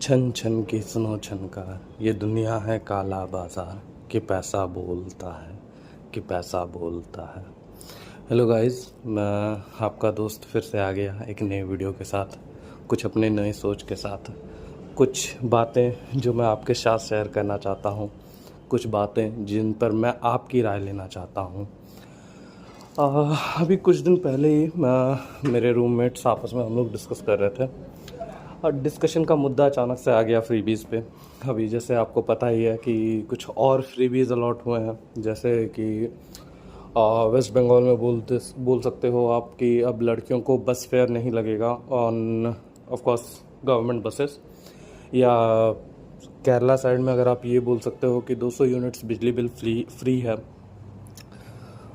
छन छन की सुनो छनकार, ये दुनिया है काला बाजार कि पैसा बोलता है, कि पैसा बोलता है। हेलो गाइस, मैं आपका दोस्त फिर से आ गया एक नए वीडियो के साथ, कुछ अपने नए सोच के साथ, कुछ बातें जो मैं आपके साथ शेयर करना चाहता हूँ, कुछ बातें जिन पर मैं आपकी राय लेना चाहता हूँ। अभी कुछ दिन पहले ही मेरे रूममेट्स आपस में हम लोग डिस्कस कर रहे थे और डिस्कशन का मुद्दा अचानक से आ गया फ्रीबीज़ पे। अभी जैसे आपको पता ही है कि कुछ और फ्रीबीज़ अलॉट हुए हैं, जैसे कि वेस्ट बंगाल में बोल सकते हो आप कि अब लड़कियों को बस फेयर नहीं लगेगा on off course government buses, या केरला साइड में अगर आप ये बोल सकते हो कि 200 यूनिट्स बिजली बिल फ्री है।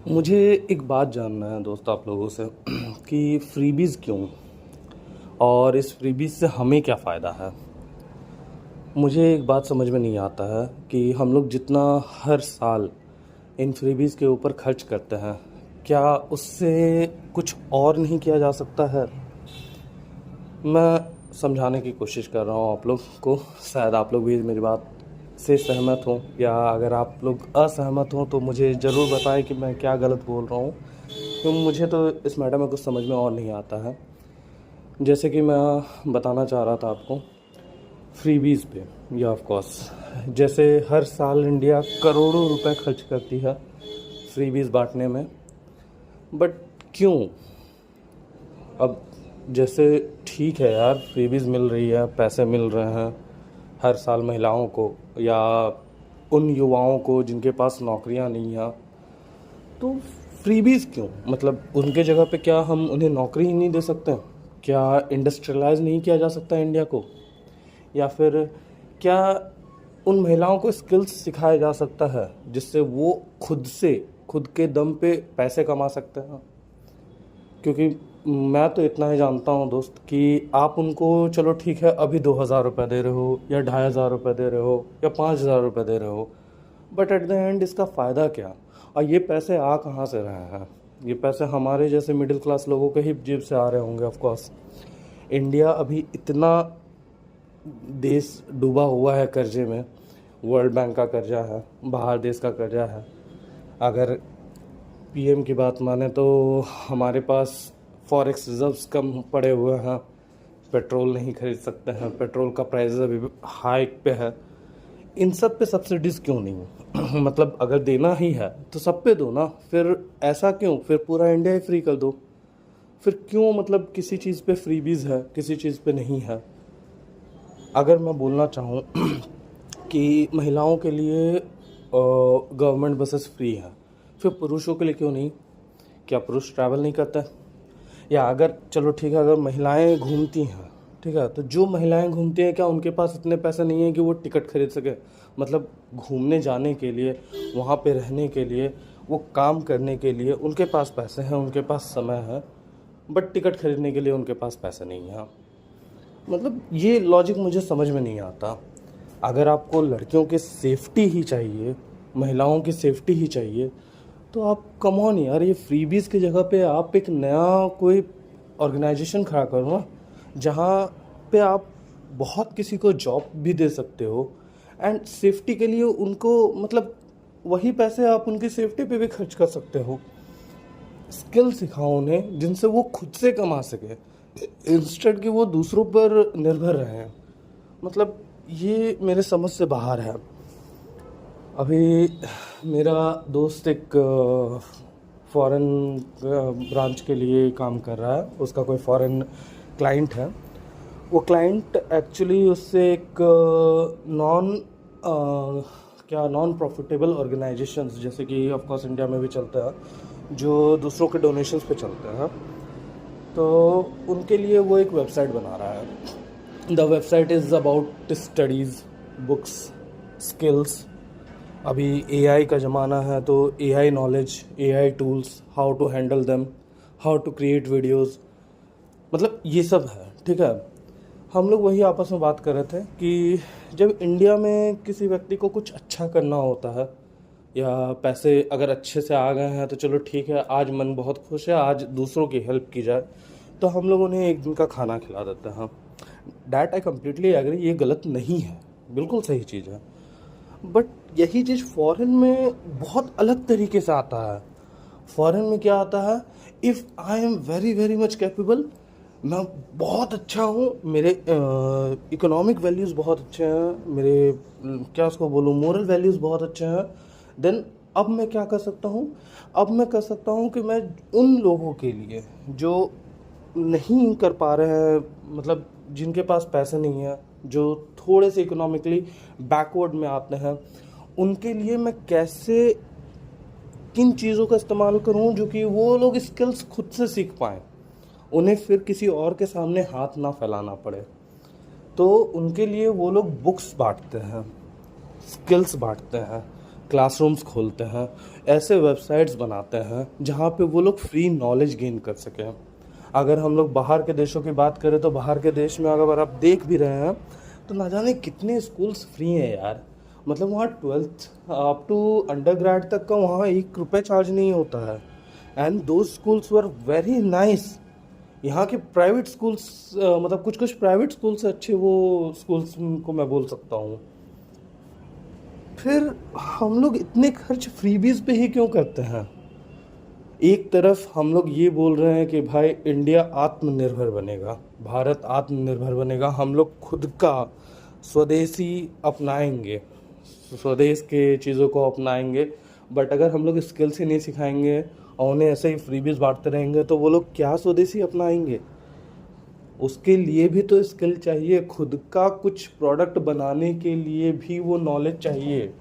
मुझे एक बात जानना है दोस्त आप लोगों से कि फ्रीबीज़ क्यों, और इस फ्रीबीज़ से हमें क्या फ़ायदा है। मुझे एक बात समझ में नहीं आता है कि हम लोग जितना हर साल इन फ्रीबीज़ के ऊपर खर्च करते हैं, क्या उससे कुछ और नहीं किया जा सकता है। मैं समझाने की कोशिश कर रहा हूँ आप लोग को, शायद आप लोग भी मेरी बात से सहमत हों, या अगर आप लोग असहमत हों तो मुझे ज़रूर बताएं कि मैं क्या गलत बोल रहा हूँ, क्योंकि मुझे तो इस मैटर में कुछ समझ में और नहीं आता है। जैसे कि मैं बताना चाह रहा था आपको फ्रीबीज़ पे, या ऑफ कोर्स जैसे हर साल इंडिया करोड़ों रुपए खर्च करती है फ्रीबीज़ बांटने में, बट क्यों। अब जैसे ठीक है यार, फ्रीबीज़ मिल रही है, पैसे मिल रहे हैं हर साल महिलाओं को या उन युवाओं को जिनके पास नौकरियां नहीं हैं, तो फ्रीबीज़ क्यों। मतलब उनके जगह पे क्या हम उन्हें नौकरी ही नहीं दे सकते? क्या इंडस्ट्रियलाइज नहीं किया जा सकता इंडिया को? या फिर क्या उन महिलाओं को स्किल्स सिखाया जा सकता है जिससे वो खुद के दम पे पैसे कमा सकते हैं? क्योंकि मैं तो इतना ही जानता हूँ दोस्त कि आप उनको चलो ठीक है अभी 2,000 रुपये दे रहे हो या 2,500 रुपये दे रहे हो या 5,000 रुपये दे रहे हो, बट एट द एंड इसका फ़ायदा क्या। और ये पैसे आ कहाँ से रहे हैं? ये पैसे हमारे जैसे मिडिल क्लास लोगों के ही जेब से आ रहे होंगे ऑफ कोर्स। इंडिया अभी इतना देश डूबा हुआ है कर्जे में, वर्ल्ड बैंक का कर्जा है, बाहर देश का कर्जा है। अगर पीएम की बात माने तो हमारे पास फॉरेक्स रिजर्व्स कम पड़े हुए हैं, पेट्रोल नहीं खरीद सकते हैं, पेट्रोल का प्राइस अभी हाइक पे है। इन सब पे सब्सिडीज़ क्यों नहीं मतलब अगर देना ही है तो सब पे दो ना, फिर ऐसा क्यों, फिर पूरा इंडिया ही फ्री कर दो। फिर क्यों मतलब किसी चीज़ पे फ्रीबीज़ है, किसी चीज़ पे नहीं है। अगर मैं बोलना चाहूँ कि महिलाओं के लिए गवर्नमेंट बसेस फ्री हैं, फिर पुरुषों के लिए क्यों नहीं? क्या पुरुष ट्रैवल नहीं करते? या अगर चलो ठीक है, अगर महिलाएं घूमती हैं, ठीक है, तो जो महिलाएं घूमती हैं क्या उनके पास इतने पैसे नहीं हैं कि वो टिकट खरीद सके? मतलब घूमने जाने के लिए, वहाँ पे रहने के लिए, वो काम करने के लिए उनके पास पैसे हैं, उनके पास समय है, बट टिकट खरीदने के लिए उनके पास पैसे नहीं हैं। मतलब ये लॉजिक मुझे समझ में नहीं आता। अगर आपको लड़कियों की सेफ्टी ही चाहिए, महिलाओं की सेफ्टी ही चाहिए, तो आप कम ऑन यार, ये फ्रीबीज़ की जगह पे आप एक नया कोई ऑर्गेनाइजेशन खड़ा करो ना, जहाँ पे आप बहुत किसी को जॉब भी दे सकते हो एंड सेफ्टी के लिए उनको, मतलब वही पैसे आप उनकी सेफ्टी पे भी खर्च कर सकते हो। स्किल सिखाओ उन्हें जिनसे वो खुद से कमा सके, इंस्टेड कि वो दूसरों पर निर्भर रहें। मतलब ये मेरे समझ से बाहर है। अभी मेरा दोस्त एक फॉरेन ब्रांच के लिए काम कर रहा है, उसका कोई फॉरेन क्लाइंट है। वो क्लाइंट एक्चुअली उससे एक नॉन प्रॉफिटेबल ऑर्गेनाइजेशंस, जैसे कि ऑफ कोर्स इंडिया में भी चलता है, जो दूसरों के डोनेशंस पे चलते हैं, तो उनके लिए वो एक वेबसाइट बना रहा है। The website is about studies, books, skills. अभी एआई का ज़माना है, तो AI knowledge, AI tools, how to handle them, how to create videos, मतलब ये सब है। ठीक है, हम लोग वही आपस में बात कर रहे थे कि जब इंडिया में किसी व्यक्ति को कुछ अच्छा करना होता है, या पैसे अगर अच्छे से आ गए हैं तो चलो ठीक है, आज मन बहुत खुश है, आज दूसरों की हेल्प की जाए, तो हम लोग उन्हें एक दिन का खाना खिला देते हैं। डैट आई कम्प्लीटली एग्री, ये गलत नहीं है, बिल्कुल सही चीज़ है। बट यही चीज़ फॉरेन में बहुत अलग तरीके से आता है। फॉरेन में क्या आता है, if I am very very much capable, मैं बहुत अच्छा हूँ, मेरे इकोनॉमिक वैल्यूज़ बहुत अच्छे हैं, मेरे क्या उसको बोलूँ, मोरल वैल्यूज़ बहुत अच्छे हैं, देन अब मैं क्या कर सकता हूँ, अब मैं कर सकता हूँ कि मैं उन लोगों के लिए जो नहीं कर पा रहे हैं, मतलब जिनके पास पैसे नहीं है, जो थोड़े से इकोनॉमिकली बैकवर्ड में आते हैं, उनके लिए मैं कैसे किन चीज़ों का इस्तेमाल करूं जो कि वो लोग स्किल्स खुद से सीख पाएँ, उन्हें फिर किसी और के सामने हाथ ना फैलाना पड़े। तो उनके लिए वो लोग बुक्स बांटते हैं, स्किल्स बांटते हैं, क्लासरूम्स खोलते हैं, ऐसे वेबसाइट्स बनाते हैं जहाँ पे वो लोग फ्री नॉलेज गेन कर सकें। अगर हम लोग बाहर के देशों की बात करें तो बाहर के देश में अगर आप देख भी रहे हैं तो ना जाने कितने स्कूल्स फ्री हैं यार। मतलब वहाँ 12th up to under grade तक का वहाँ 1 रुपये चार्ज नहीं होता है। And those schools were very nice. यहाँ के प्राइवेट स्कूल्स मतलब कुछ कुछ प्राइवेट स्कूल से अच्छे वो स्कूल्स को मैं बोल सकता हूँ। फिर हम लोग इतने खर्च फ्रीबीज पे ही क्यों करते हैं? एक तरफ हम लोग ये बोल रहे हैं कि भाई इंडिया आत्मनिर्भर बनेगा, भारत आत्मनिर्भर बनेगा, हम लोग खुद का स्वदेशी अपनाएंगे, स्वदेश के चीज़ों को अपनाएंगे। बट अगर हम लोग स्किल्स ही नहीं सिखाएंगे और उन्हें ऐसे ही फ्रीबीज बांटते रहेंगे तो वो लोग क्या स्वदेशी अपनाएंगे? उसके लिए भी तो स्किल चाहिए, खुद का कुछ प्रोडक्ट बनाने के लिए भी वो नॉलेज चाहिए।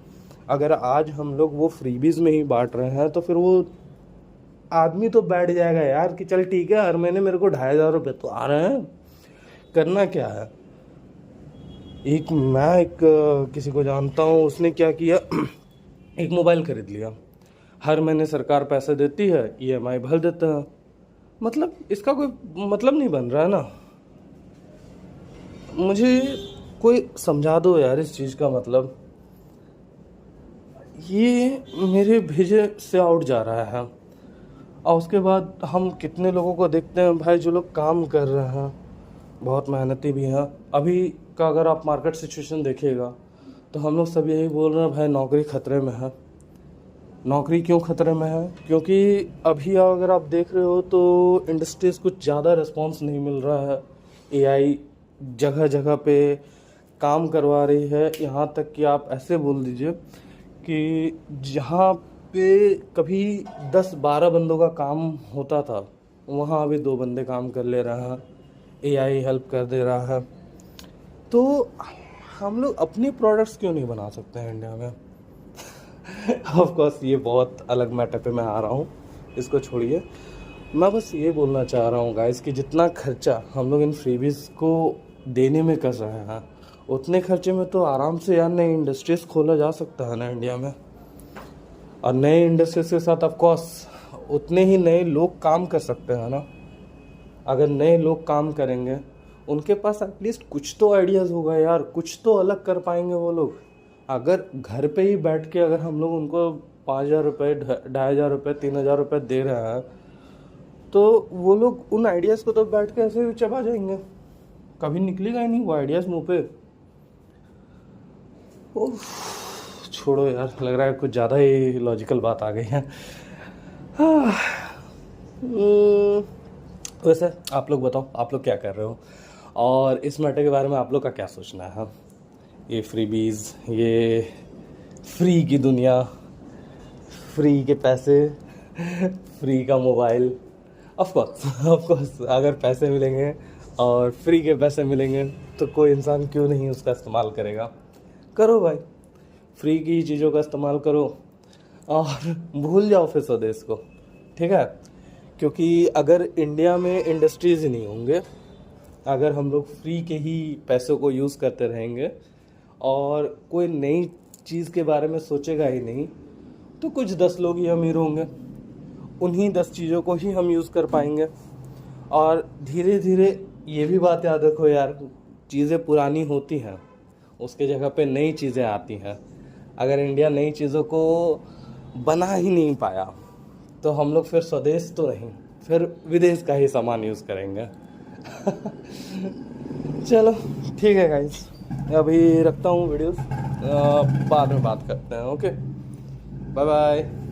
अगर आज हम लोग वो फ्रीबीज में ही बांट रहे हैं तो फिर वो आदमी तो बैठ जाएगा यार कि चल ठीक है, हर महीने मेरे को 2500 रुपये तो आ रहे हैं, करना क्या है। मैं किसी को जानता हूँ, उसने क्या किया एक मोबाइल खरीद लिया, हर महीने सरकार पैसे देती है, ईएमआई भर देता है। मतलब इसका कोई मतलब नहीं बन रहा है ना। मुझे कोई समझा दो यार इस चीज़ का मतलब। ये मेरे भेजे से आउट जा रहा है। और उसके बाद हम कितने लोगों को देखते हैं भाई जो लोग काम कर रहे हैं, बहुत मेहनती भी हैं। अभी का अगर आप मार्केट सिचुएशन देखिएगा तो हम लोग सब यही बोल रहे हैं भाई नौकरी खतरे में है। नौकरी क्यों खतरे में है? क्योंकि अभी अगर आप देख रहे हो तो इंडस्ट्रीज़ कुछ ज़्यादा रिस्पॉन्स नहीं मिल रहा है। एआई जगह जगह पे काम करवा रही है, यहाँ तक कि आप ऐसे बोल दीजिए कि जहाँ पे कभी 10-12 बंदों का काम होता था वहाँ अभी 2 बंदे काम कर ले रहे हैं, एआई हेल्प कर दे रहा है। तो हम लोग अपने प्रोडक्ट्स क्यों नहीं बना सकते हैं इंडिया में? ऑफ कोर्स ये बहुत अलग मैटर पे मैं आ रहा हूँ, इसको छोड़िए। मैं बस ये बोलना चाह रहा हूँ गाइस कि जितना खर्चा हम लोग इन फ्रीबीज को देने में कर रहे हैं उतने खर्चे में तो आराम से यार नई इंडस्ट्रीज खोला जा सकता है ना इंडिया में। और नए इंडस्ट्रीज के साथ ऑफ कोर्स उतने ही नए लोग काम कर सकते हैं ना। अगर नए लोग काम करेंगे उनके पास एटलीस्ट कुछ तो आइडियाज़ होगा यार, कुछ तो अलग कर पाएंगे वो लोग। अगर घर पे ही बैठ के अगर हम लोग उनको 5000 रुपये, 2500 रुपये, 3000 रुपये दे रहे हैं तो वो लोग उन आइडियाज़ को तो बैठ के ऐसे ही चबा जाएंगे, कभी निकलेगा ही नहीं वो आइडियाज़ मुँह पे। छोड़ो यार, लग रहा है कुछ ज़्यादा ही लॉजिकल बात आ गई है। वैसे आप लोग बताओ, आप लोग क्या कर रहे हो और इस मैटर के बारे में आप लोग का क्या सोचना है? ये फ्रीबीज, ये फ्री की दुनिया, फ्री के पैसे, फ्री का मोबाइल। ऑफ कोर्स अगर पैसे मिलेंगे और फ्री के पैसे मिलेंगे तो कोई इंसान क्यों नहीं उसका इस्तेमाल करेगा। करो भाई, फ्री की चीज़ों का इस्तेमाल करो और भूल जाओ फिर स्वदेश को, ठीक है? क्योंकि अगर इंडिया में इंडस्ट्रीज़ ही नहीं होंगे, अगर हम लोग फ्री के ही पैसों को यूज़ करते रहेंगे और कोई नई चीज़ के बारे में सोचेगा ही नहीं, तो कुछ 10 लोग ही अमीर होंगे, उन्हीं 10 चीज़ों को ही हम यूज़ कर पाएंगे। और धीरे धीरे ये भी बात याद रखो यार, चीज़ें पुरानी होती हैं, उसके जगह पे नई चीज़ें आती हैं। अगर इंडिया नई चीज़ों को बना ही नहीं पाया तो हम लोग फिर स्वदेश तो नहीं, फिर विदेश का ही सामान यूज़ करेंगे। चलो ठीक है गाइस, अभी रखता हूँ वीडियोस, बाद में बात करते हैं। Okay, bye bye.